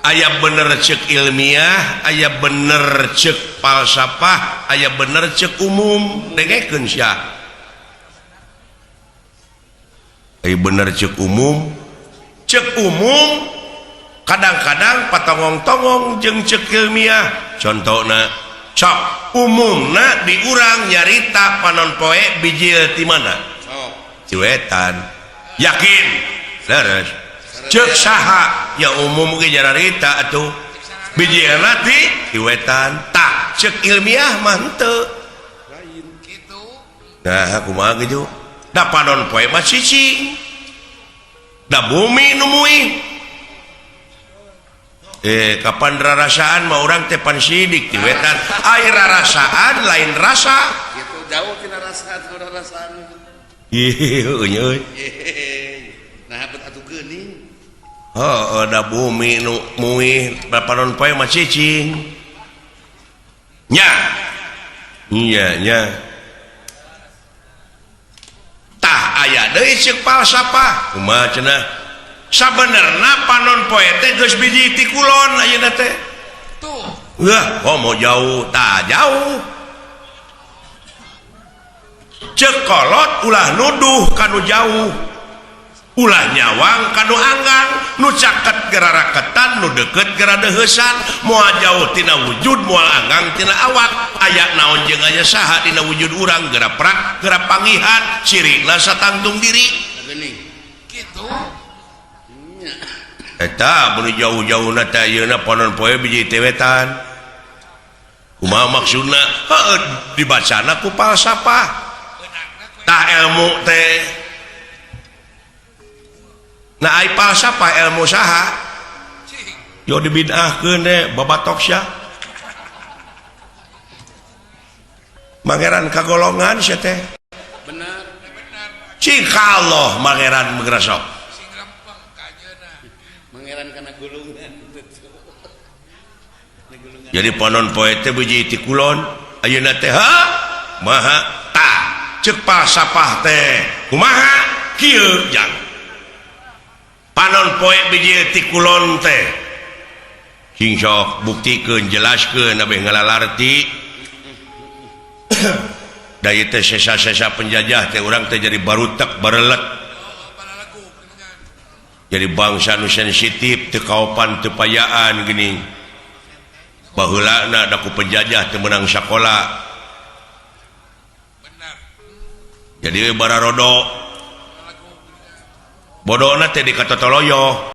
aya bener cek ilmiah, aya bener cek falsafah, aya bener cek umum. Dengekeun sia. Aya bener cek umum. Cek umum kadang-kadang patongong-tongong jeung cek ilmiah. Contohna, sok umumna di urang nyarita panon poe bijil ti mana? Ciwetan. Yakin? Leres. Cek saha ya umum ge nyarita atuh bijilna ti ciwetan. Tah cek ilmiah mah henteu. Lain kitu. Nah, kumaha kitu? Da panon poe mah cicing. Da bumi nu muih. Kapan rarasaan mah urang teh pan sidik di wetan. Air rarasaan lain rasa. Gitu jauh tina rasaan ku rarasaan. Ieu euy. Nah bet atuh geuning. Heuh da bumi nu muih panon poe mah cicing. Nya. Iya nya. Tah aya deui ceuk falsafah. Kumaha cenah? Sabenerna panon poe teh geus biji ti kulon ayeuna teh. Tuh. Mau jauh, tah jauh. Ceuk kolot ulah nuduh kanu jauh. Ulah nyawang kanu anggang, nu caket geura raketan, nu deukeut geura deheusan, moal jauh tina wujud, moal anggang tina awak. Aya naon jeung aya saha dina wujud urang, geura prak, geura pangihan, cirina satangtung diri. Geuning. Kitu. Eta mun jauh-jauhna teh ayeuna panon poe biji tewetan. Kumaha maksudna? Heuh dibacana ku falsafah. Tah ilmu teh. Nah ai falsafah ilmu saha? Yo dibid'ahkeun teh babatok sia. Mangeran kagolongan sia teh. Bener. Cing kalloh mangeran Microsoft. Karena gulungan. Jadi panon poe teh biji ti kulon ayeuna teh maha tah ceuk falsafah teh kumaha kieu jang panon poe biji ti kulon teh sing sok buktikeun jelaskeun abeh ngalalarti da ieu teh sesa-sesa penjajah teh urang teh jadi barutek barelet. Jadi bangsa nu sensitif teu kaopan teu payaan geuning. Baheulana da ku penjajah teu meunang sakola. Benar. Jadi bararodo. Bodona teh dikatotoloyo.